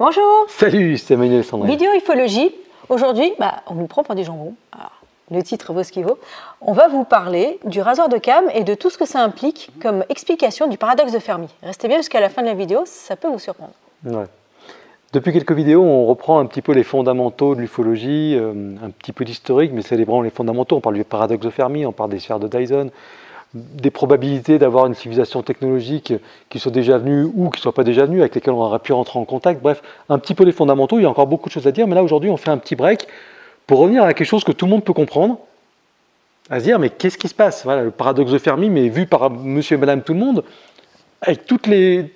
Bonjour. Salut, c'est Emmanuel Sandrine. Vidéo ufologie. Aujourd'hui, on nous prend pour des jambons. Alors, le titre vaut ce qu'il vaut. On va vous parler du rasoir d'Occam et de tout ce que ça implique comme explication du paradoxe de Fermi. Restez bien jusqu'à la fin de la vidéo, ça peut vous surprendre. Ouais. Depuis quelques vidéos, on reprend un petit peu les fondamentaux de l'ufologie, un petit peu d'historique, mais célébrant les fondamentaux. On parle du paradoxe de Fermi, on parle des sphères de Dyson, des probabilités d'avoir une civilisation technologique qui soit déjà venue ou qui ne soit pas déjà venue, avec lesquelles on aurait pu rentrer en contact. Bref, un petit peu les fondamentaux. Il y a encore beaucoup de choses à dire, mais là aujourd'hui, on fait un petit break pour revenir à quelque chose que tout le monde peut comprendre, à se dire, mais qu'est-ce qui se passe? Voilà, le paradoxe de Fermi, mais vu par monsieur et madame tout le monde, avec toutes les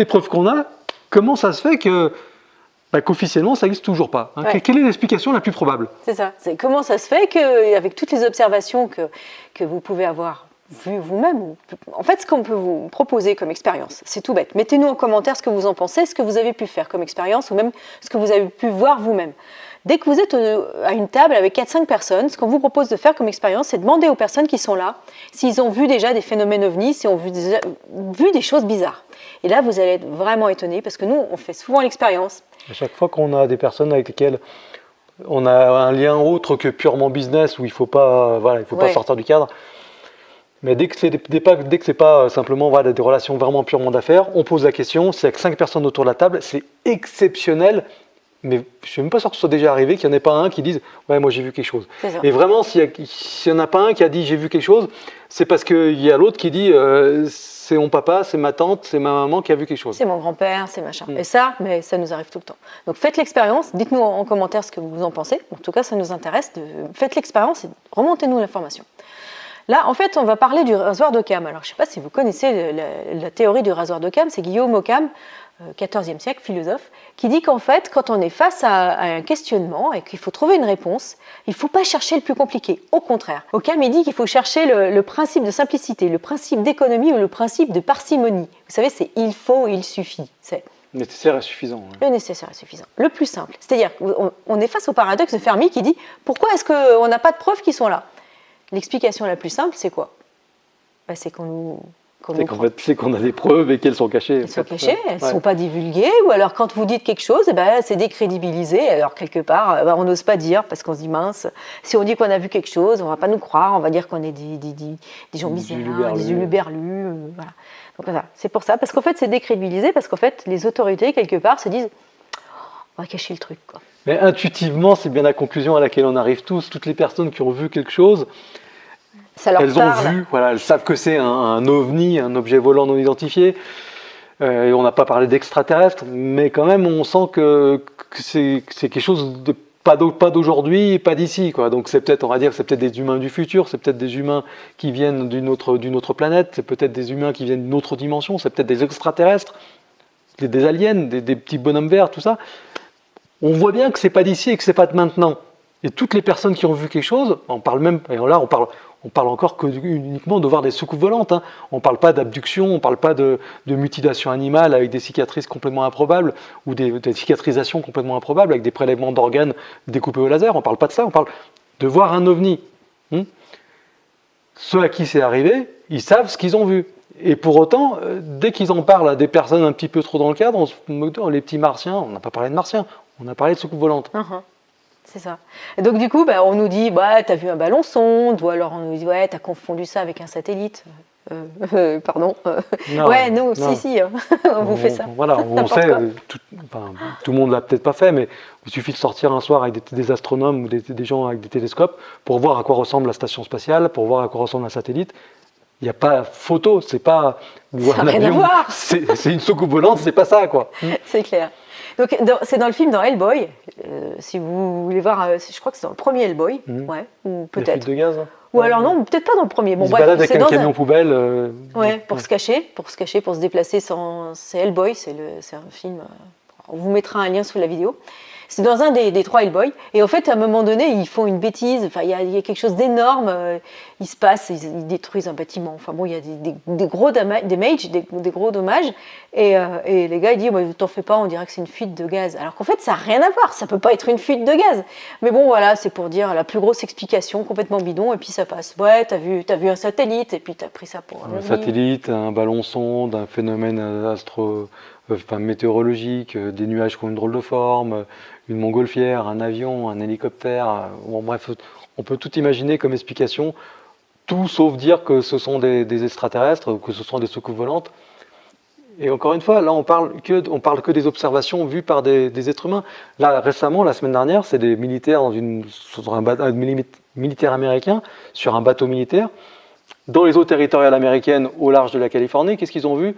preuves qu'on a, comment ça se fait qu'officiellement, ça n'existe toujours pas, hein? Quelle est l'explication la plus probable? C'est ça. C'est comment ça se fait qu'avec toutes les observations que vous pouvez avoir vues vous-même, en fait, ce qu'on peut vous proposer comme expérience, c'est tout bête. Mettez-nous en commentaire ce que vous en pensez, ce que vous avez pu faire comme expérience ou même ce que vous avez pu voir vous-même. Dès que vous êtes à une table avec 4-5 personnes, ce qu'on vous propose de faire comme expérience, c'est demander aux personnes qui sont là s'ils ont vu déjà des phénomènes ovnis, s'ils ont vu des choses bizarres. Et là, vous allez être vraiment étonnés parce que nous, on fait souvent l'expérience. À chaque fois qu'on a des personnes avec lesquelles on a un lien autre que purement business, où il ne faut pas sortir du cadre, mais dès que c'est pas simplement des relations vraiment purement d'affaires, on pose la question, c'est avec 5 personnes autour de la table, c'est exceptionnel. Mais je ne suis même pas sûr que ce soit déjà arrivé qu'il n'y en ait pas un qui dise « ouais, moi j'ai vu quelque chose ». Et vraiment, s'il n'y en a pas un qui a dit « j'ai vu quelque chose », c'est parce qu'il y a l'autre qui dit « c'est mon papa, c'est ma tante, c'est ma maman qui a vu quelque chose ». C'est mon grand-père, c'est machin. Et ça nous arrive tout le temps. Donc faites l'expérience, dites-nous en commentaire ce que vous en pensez. En tout cas, ça nous intéresse. Faites l'expérience et remontez-nous l'information. Là, en fait, on va parler du rasoir d'Occam. Alors, je ne sais pas si vous connaissez la théorie du rasoir d'Occam, c'est Guillaume Occam, 14e siècle, philosophe, qui dit qu'en fait, quand on est face à un questionnement et qu'il faut trouver une réponse, il ne faut pas chercher le plus compliqué. Au contraire, Occam, il dit qu'il faut chercher le principe de simplicité, le principe d'économie ou le principe de parcimonie. Vous savez, c'est il faut, il suffit. C'est nécessaire et suffisant. Le nécessaire et suffisant. Le plus simple. C'est-à-dire qu'on est face au paradoxe de Fermi qui dit pourquoi est-ce qu'on n'a pas de preuves qui sont là? L'explication la plus simple, c'est quoi? C'est qu'on a des preuves et qu'elles sont cachées. Elles sont cachées, elles ne sont pas divulguées, ou alors quand vous dites quelque chose, c'est décrédibilisé, alors quelque part, on n'ose pas dire, parce qu'on se dit mince, si on dit qu'on a vu quelque chose, on ne va pas nous croire, on va dire qu'on est des gens bizarres, des huluberlus, voilà. Donc voilà, c'est pour ça, parce qu'en fait c'est décrédibilisé, parce qu'en fait les autorités, quelque part, se disent, on va cacher le truc, quoi. Mais intuitivement, c'est bien la conclusion à laquelle on arrive tous, toutes les personnes qui ont vu quelque chose, elles ont vu, elles savent que c'est un ovni, un objet volant non identifié. Et on n'a pas parlé d'extraterrestre, mais quand même on sent que c'est quelque chose de pas d'aujourd'hui, pas d'ici, quoi. Donc c'est peut-être, on va dire, c'est peut-être des humains du futur, c'est peut-être des humains qui viennent d'une autre planète, c'est peut-être des humains qui viennent d'une autre dimension, c'est peut-être des extraterrestres, des aliens, des petits bonhommes verts, tout ça. On voit bien que c'est pas d'ici et que c'est pas de maintenant. Et toutes les personnes qui ont vu quelque chose, on parle encore uniquement de voir des soucoupes volantes, hein. On ne parle pas d'abduction, on ne parle pas de mutilation animale avec des cicatrices complètement improbables ou des cicatrisations complètement improbables avec des prélèvements d'organes découpés au laser. On ne parle pas de ça, on parle de voir un ovni. Ceux à qui c'est arrivé, ils savent ce qu'ils ont vu. Et pour autant, dès qu'ils en parlent à des personnes un petit peu trop dans le cadre, on se moque les petits martiens, on n'a pas parlé de martiens, on a parlé de soucoupes volantes. C'est ça. Et donc du coup, on nous dit, t'as vu un ballon sonde, ou alors on nous dit, t'as confondu ça avec un satellite. Pardon. Si, on vous fait ça. Voilà, on sait, tout le monde l'a peut-être pas fait, mais il suffit de sortir un soir avec des astronomes ou des gens avec des télescopes pour voir à quoi ressemble la station spatiale, pour voir à quoi ressemble un satellite. Il n'y a pas photo, c'est pas un avion, c'est une soucoupe volante, c'est pas ça, quoi. C'est clair. Donc, c'est dans le film, dans Hellboy, si vous voulez voir, je crois que c'est dans le premier Hellboy, ou peut-être. La fuite de gaz. Ou alors non, peut-être pas dans le premier. Bon, il se balade avec un camion poubelle. Pour se cacher, pour se déplacer c'est Hellboy, c'est un film, on vous mettra un lien sous la vidéo. C'est dans un des 3 Hellboy. Et en fait, à un moment donné, ils font une bêtise. Enfin, il y a quelque chose d'énorme. Il se passe, ils détruisent un bâtiment. Enfin bon, il y a des gros damage, des gros dommages. Et les gars, ils disent, t'en fais pas, on dirait que c'est une fuite de gaz. Alors qu'en fait, ça n'a rien à voir. Ça peut pas être une fuite de gaz. Mais bon, voilà, c'est pour dire la plus grosse explication, complètement bidon. Et puis ça passe. Ouais, t'as vu un satellite. Et puis t'as pris ça pour un satellite, un ballon sonde, un phénomène météorologiques, des nuages qui ont une drôle de forme, une montgolfière, un avion, un hélicoptère. Bon, bref, on peut tout imaginer comme explication, tout sauf dire que ce sont des extraterrestres ou que ce sont des soucoupes volantes. Et encore une fois, là, on parle que des observations vues par des êtres humains. Là, récemment, la semaine dernière, c'est des militaires sur un militaire américain sur un bateau militaire dans les eaux territoriales américaines au large de la Californie. Qu'est-ce qu'ils ont vu?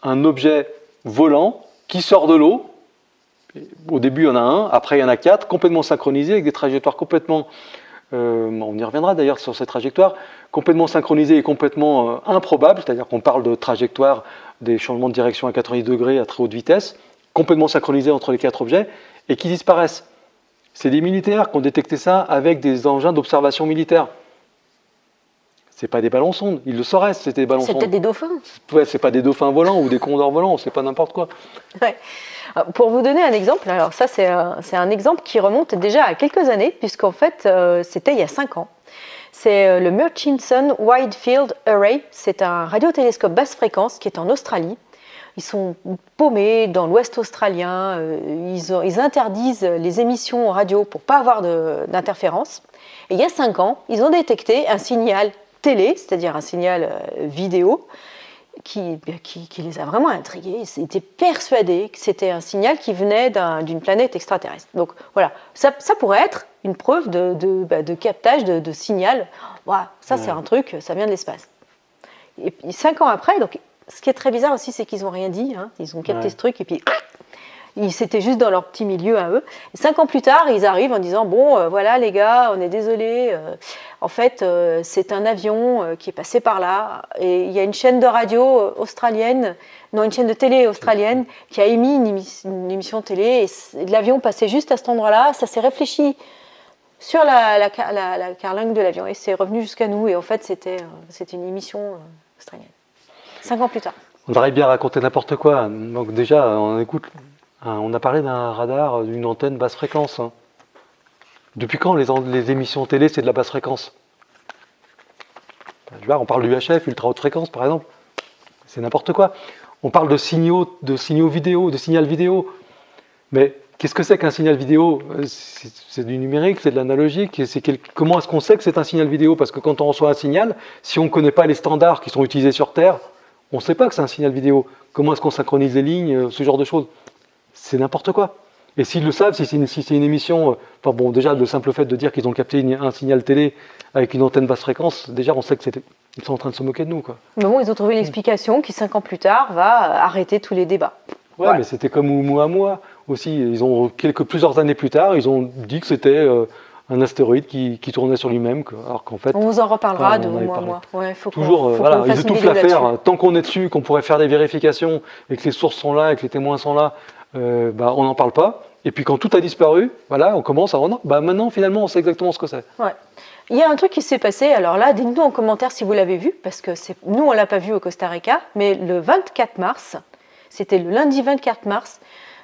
Un objet volant qui sort de l'eau. Au début, il y en a un, après, il y en a 4, complètement synchronisés, avec des trajectoires complètement... on y reviendra d'ailleurs sur ces trajectoires, complètement synchronisées et complètement improbables, c'est-à-dire qu'on parle de trajectoires, des changements de direction à 90 degrés à très haute vitesse, complètement synchronisés entre les 4 objets, et qui disparaissent. C'est des militaires qui ont détecté ça avec des engins d'observation militaire. C'est pas des ballons sondes, ils le sauraient si c'était des ballons sondes. C'est peut-être des dauphins. Ouais, c'est pas des dauphins volants ou des condors volants, c'est pas n'importe quoi. Ouais. Pour vous donner un exemple, alors ça c'est un exemple qui remonte déjà à quelques années, puisqu'en fait c'était il y a 5 ans. C'est le Murchison Wide Field Array, c'est un radiotélescope basse fréquence qui est en Australie. Ils sont paumés dans l'ouest australien, ils interdisent les émissions radio pour ne pas avoir d'interférence. Et il y a 5 ans, ils ont détecté un signal télé, c'est-à-dire un signal vidéo, qui les a vraiment intrigués. Ils étaient persuadés que c'était un signal qui venait d'une planète extraterrestre. Donc voilà, ça pourrait être une preuve de captage de signal. Wow, ça c'est un truc, ça vient de l'espace. Et puis 5 ans après, donc, ce qui est très bizarre aussi, c'est qu'ils n'ont rien dit. Hein. Ils ont capté ce truc et puis c'était juste dans leur petit milieu à eux. Et 5 ans plus tard, ils arrivent en disant bon, voilà les gars, on est désolé. En fait, c'est un avion qui est passé par là. Et il y a une chaîne de radio australienne, non, une chaîne de télé australienne qui a émis une émission télé. Et l'avion passait juste à cet endroit-là. Ça s'est réfléchi sur la carlingue de l'avion et c'est revenu jusqu'à nous. Et en fait, c'était une émission australienne. 5 ans plus tard. On arrive bien à raconter n'importe quoi. Donc déjà, on a parlé d'un radar, d'une antenne basse fréquence. Hein. Depuis quand les émissions télé, c'est de la basse fréquence? On parle du UHF, ultra haute fréquence par exemple. C'est n'importe quoi. On parle de signaux vidéo, de signal vidéo. Mais qu'est-ce que c'est qu'un signal vidéo? C'est du numérique, c'est de l'analogique. Comment est-ce qu'on sait que c'est un signal vidéo? Parce que quand on reçoit un signal, si on ne connaît pas les standards qui sont utilisés sur Terre, on ne sait pas que c'est un signal vidéo. Comment est-ce qu'on synchronise les lignes, ce genre de choses? C'est n'importe quoi. Et s'ils le savent, si c'est une émission... déjà, le simple fait de dire qu'ils ont capté un signal télé avec une antenne basse fréquence, déjà, on sait qu'ils sont en train de se moquer de nous. Quoi. Mais bon, ils ont trouvé une explication qui, 5 ans plus tard, va arrêter tous les débats. Ouais, mais c'était comme Oumuamua aussi. Plusieurs années plus tard, ils ont dit que c'était un astéroïde qui tournait sur lui-même. Alors qu'en fait... On vous en reparlera de Oumuamua. Ouais, ils étouffent l'affaire. Tant qu'on est dessus, qu'on pourrait faire des vérifications et que les sources sont là et que les témoins sont là, on n'en parle pas. Et puis quand tout a disparu, on commence à maintenant finalement on sait exactement ce que c'est. Ouais. Il y a un truc qui s'est passé, alors là, dites-nous en commentaire si vous l'avez vu, parce que nous on ne l'a pas vu au Costa Rica, mais le 24 mars, c'était le lundi 24 mars,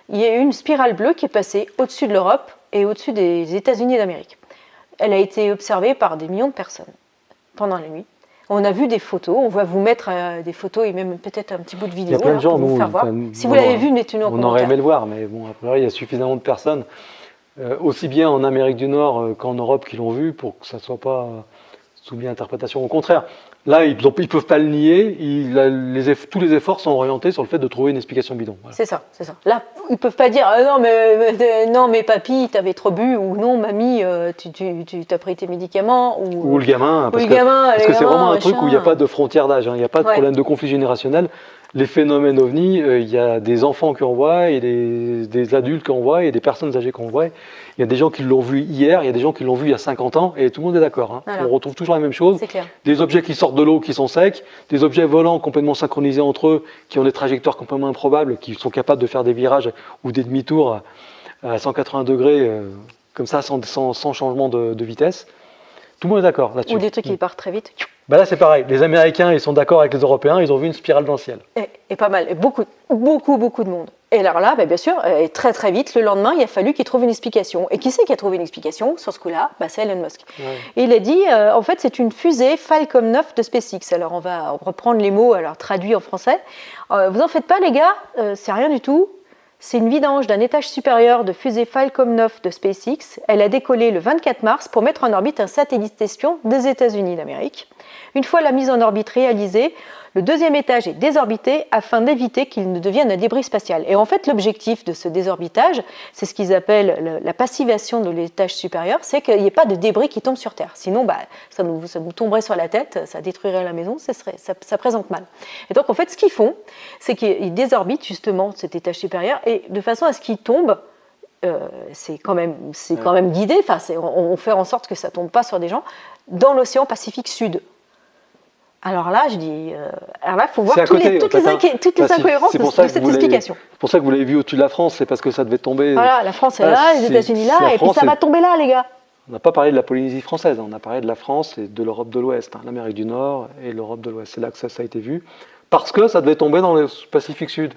il y a eu une spirale bleue qui est passée au-dessus de l'Europe et au-dessus des États-Unis d'Amérique. Elle a été observée par des millions de personnes pendant la nuit. On a vu des photos, on va vous mettre des photos et même peut-être un petit bout de vidéo. Il y a plein de gens, pour vous faire voir. Si vous l'avez vu, mettez-nous en commentaire. On aurait aimé le voir, mais bon, après, il y a suffisamment de personnes, aussi bien en Amérique du Nord qu'en Europe, qui l'ont vu pour que ça ne soit pas soumis à interprétation. Au contraire, là, ils ne peuvent pas le nier, tous les efforts sont orientés sur le fait de trouver une explication bidon. Voilà. C'est ça. Là, ils ne peuvent pas dire non, mais papy, t'avais trop bu, ou non, mamie, tu t'as pris tes médicaments. Ou le gamin, parce que c'est vraiment un truc où il n'y a pas de frontière d'âge, il n'y a pas de problème de conflit générationnel. Les phénomènes ovnis, il y a des enfants qui en voient, et des adultes qui en voient, et des personnes âgées qui en voient. Il y a des gens qui l'ont vu hier, il y a des gens qui l'ont vu il y a 50 ans, et tout le monde est d'accord. Hein. On retrouve toujours la même chose. C'est clair. Des objets qui sortent de l'eau, qui sont secs, des objets volants complètement synchronisés entre eux, qui ont des trajectoires complètement improbables, qui sont capables de faire des virages ou des demi-tours à 180 degrés, comme ça, sans changement de vitesse. Tout le monde est d'accord là-dessus. Ou des trucs qui partent très vite. Là, c'est pareil. Les Américains, ils sont d'accord avec les Européens, ils ont vu une spirale dans le ciel. Et pas mal. Et beaucoup de monde. Et alors là, bien sûr, très très vite, le lendemain, il a fallu qu'il trouve une explication. Et qui c'est qui a trouvé une explication sur ce coup-là? C'est Elon Musk. Ouais. Et il a dit, en fait, c'est une fusée Falcon 9 de SpaceX. Alors on va reprendre les mots, alors traduits en français. Vous en faites pas, les gars, c'est rien du tout. C'est une vidange d'un étage supérieur de fusée Falcon 9 de SpaceX. Elle a décollé le 24 mars pour mettre en orbite un satellite espion des États-Unis d'Amérique. Une fois la mise en orbite réalisée, le deuxième étage est désorbité afin d'éviter qu'il ne devienne un débris spatial. Et en fait, l'objectif de ce désorbitage, c'est ce qu'ils appellent la passivation de l'étage supérieur, c'est qu'il n'y ait pas de débris qui tombent sur Terre. Sinon, ça nous tomberait sur la tête, ça détruirait la maison, ça présente mal. Et donc, en fait, ce qu'ils font, c'est qu'ils désorbitent justement cet étage supérieur et de façon à ce qu'il tombe. C'est quand même guidé. Enfin, on fait en sorte que ça ne tombe pas sur des gens dans l'océan Pacifique Sud. Alors là, je dis, il faut voir toutes les incohérences de cette explication. C'est pour ça que vous l'avez vu au-dessus de la France, c'est parce que ça devait tomber. Voilà, la France est là, les États-Unis là, et puis ça va tomber là, les gars. On n'a pas parlé de la Polynésie française, on a parlé de la France et de l'Europe de l'Ouest, l'Amérique du Nord et l'Europe de l'Ouest. C'est là que ça a été vu, parce que ça devait tomber dans le Pacifique Sud.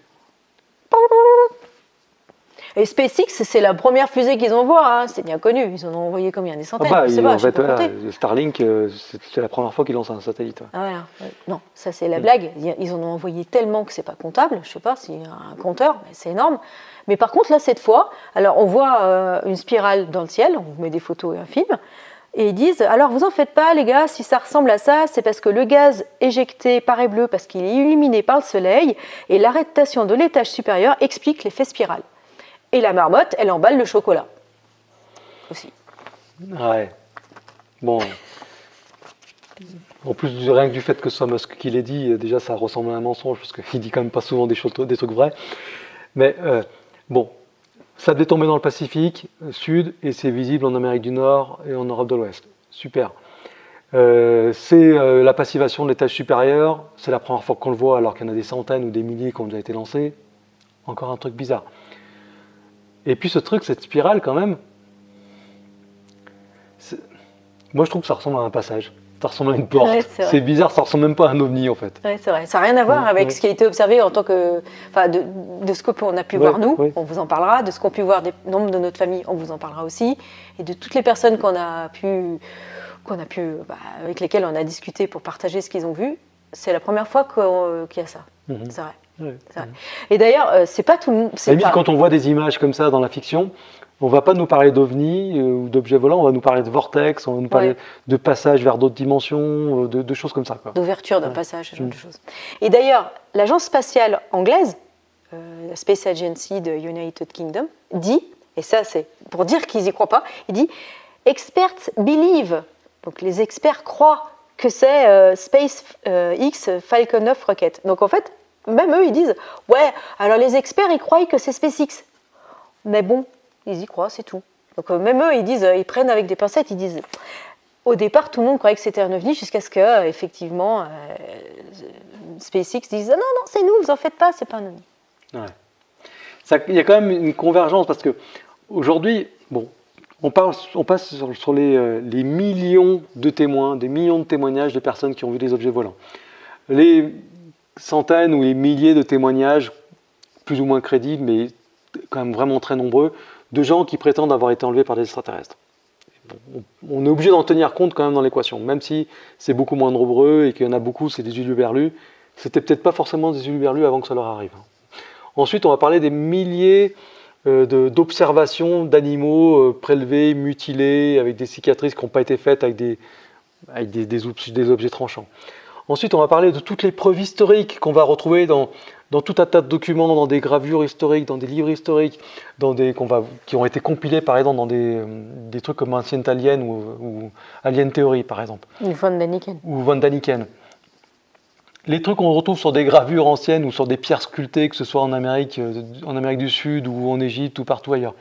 Et SpaceX, c'est la première fusée qu'ils envoient, hein. C'est bien connu. Ils en ont envoyé combien? Des centaines? Starlink, c'est la première fois qu'ils lancent un satellite. Ah, voilà. Non, ça c'est la blague. Ils en ont envoyé tellement que c'est pas comptable. Je sais pas s'il y a un compteur, mais c'est énorme. Mais par contre, là, cette fois, alors on voit une spirale dans le ciel, on vous met des photos et un film, et ils disent, alors vous en faites pas, les gars, si ça ressemble à ça, c'est parce que le gaz éjecté paraît bleu parce qu'il est illuminé par le soleil, et l'arrêtation de l'étage supérieur explique l'effet spirale. Et la marmotte, elle emballe le chocolat. Aussi. Ouais. Bon. En plus, rien que du fait que ce soit Musk qui l'ait dit, déjà ça ressemble à un mensonge, parce qu'il dit quand même pas souvent des trucs vrais. Mais bon, ça devait tomber dans le Pacifique Sud, et c'est visible en Amérique du Nord et en Europe de l'Ouest. Super. C'est la passivation de l'étage supérieur. C'est la première fois qu'on le voit, alors qu'il y en a des centaines ou des milliers qui ont déjà été lancés. Encore un truc bizarre. Et puis ce truc, cette spirale quand même, moi je trouve que ça ressemble à un passage, ça ressemble à une porte. Ouais, c'est bizarre, ça ressemble même pas à un ovni en fait. Ouais, c'est vrai, ça n'a rien à voir avec ce qui a été observé en tant que, de ce qu'on a pu voir nous, on vous en parlera, de ce qu'ont pu voir des membres de notre famille, on vous en parlera aussi, et de toutes les personnes avec lesquelles on a discuté pour partager ce qu'ils ont vu, c'est la première fois qu'il y a ça, c'est vrai. Ouais. Et d'ailleurs, c'est pas tout le monde. Quand on voit des images comme ça dans la fiction, on ne va pas nous parler d'ovnis ou d'objets volants, on va nous parler de vortex, on va nous parler de passage vers d'autres dimensions, de choses comme ça. D'ouverture d'un passage, ce genre de choses. Et d'ailleurs, l'agence spatiale anglaise, la Space Agency de United Kingdom, dit, et ça c'est pour dire qu'ils n'y croient pas, il dit « Experts believe », donc les experts croient que c'est SpaceX Falcon 9 rocket. Donc en fait, même eux, ils disent « Ouais, alors les experts, ils croient que c'est SpaceX. » Mais bon, ils y croient, c'est tout. Donc même eux, ils prennent avec des pincettes, ils disent « Au départ, tout le monde croyait que c'était un ovni, jusqu'à ce que, effectivement, SpaceX dise « Non, non, c'est nous, vous en faites pas, c'est pas un ovni. » Ouais. Il y a quand même une convergence, parce qu'aujourd'hui, bon, on passe sur les millions de témoins, des millions de témoignages de personnes qui ont vu des objets volants. Les centaines ou les milliers de témoignages, plus ou moins crédibles, mais quand même vraiment très nombreux, de gens qui prétendent avoir été enlevés par des extraterrestres. On est obligé d'en tenir compte quand même dans l'équation, même si c'est beaucoup moins nombreux et qu'il y en a beaucoup, c'est des huluberlus. C'était peut-être pas forcément des huluberlus avant que ça leur arrive. Ensuite, on va parler des milliers d'observations d'animaux prélevés, mutilés, avec des cicatrices qui n'ont pas été faites avec des objets tranchants. Ensuite, on va parler de toutes les preuves historiques qu'on va retrouver dans tout un tas de documents, dans des gravures historiques, dans des livres historiques, qui ont été compilés, par exemple, dans des trucs comme Ancient Alien ou Alien Theory, par exemple. Ou Von Daniken. Ou Von Daniken. Les trucs qu'on retrouve sur des gravures anciennes ou sur des pierres sculptées, que ce soit en Amérique du Sud ou en Égypte ou partout ailleurs.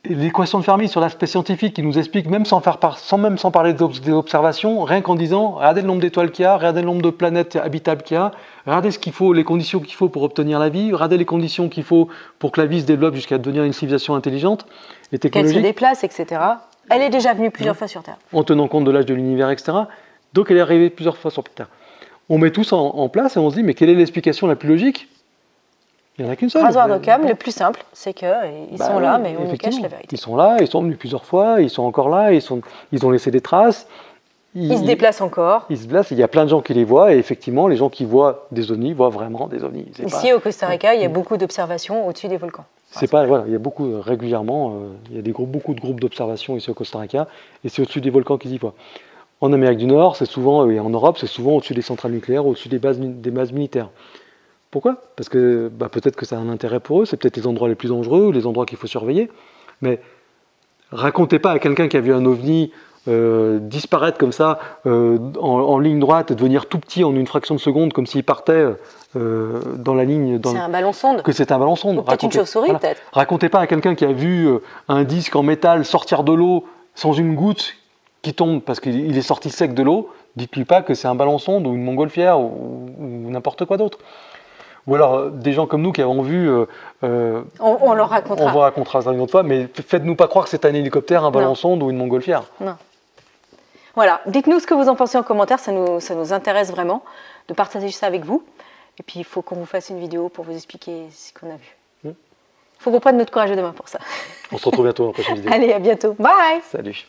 L'équation de Fermi sur l'aspect scientifique qui nous explique, même sans parler des observations, rien qu'en disant, regardez le nombre d'étoiles qu'il y a, regardez le nombre de planètes habitables qu'il y a, regardez ce qu'il faut, les conditions qu'il faut pour obtenir la vie, regardez les conditions qu'il faut pour que la vie se développe jusqu'à devenir une civilisation intelligente et technologique. Qu'elle se déplace, etc. Elle est déjà venue plusieurs fois sur Terre. En tenant compte de l'âge de l'univers, etc. Donc elle est arrivée plusieurs fois sur Terre. On met tout ça en place et on se dit, mais quelle est l'explication la plus logique? Il n'y en a qu'une seule. Rasoir d'Occam, le plus simple, c'est qu'ils sont là, mais on nous cache la vérité. Ils sont là, ils sont venus plusieurs fois, ils sont encore là, ils ont laissé des traces. Ils se déplacent encore. Ils se déplacent, il y a plein de gens qui les voient, et effectivement, les gens qui voient des ovnis voient vraiment des ovnis. Ici, au Costa Rica, il y a beaucoup d'observations au-dessus des volcans. Voilà, il y a beaucoup, régulièrement, il y a beaucoup de groupes d'observation ici au Costa Rica, et c'est au-dessus des volcans qu'ils y voient. En Amérique du Nord, c'est souvent, et en Europe, c'est souvent au-dessus des centrales nucléaires, au-dessus des bases militaires. Pourquoi ? Parce que peut-être que ça a un intérêt pour eux, c'est peut-être les endroits les plus dangereux, ou les endroits qu'il faut surveiller, mais racontez pas à quelqu'un qui a vu un ovni disparaître comme ça en ligne droite et devenir tout petit en une fraction de seconde comme s'il partait dans la ligne. C'est un ballon sonde. Que c'est un ballon sonde. Ou peut-être une chauve-souris, peut-être. Racontez pas à quelqu'un qui a vu un disque en métal sortir de l'eau sans une goutte qui tombe parce qu'il est sorti sec de l'eau. Dites-lui pas que c'est un ballon sonde ou une montgolfière ou n'importe quoi d'autre. Ou alors des gens comme nous qui avons vu. On leur racontera. On vous racontera ça une autre fois, mais faites-nous pas croire que c'est un hélicoptère, un ballon sonde ou une montgolfière. Non. Voilà, dites-nous ce que vous en pensez en commentaire, ça nous intéresse vraiment de partager ça avec vous. Et puis il faut qu'on vous fasse une vidéo pour vous expliquer ce qu'on a vu. Il faut qu'on prenne notre courage demain pour ça. On se retrouve bientôt dans la prochaine vidéo. Allez, à bientôt. Bye. Salut.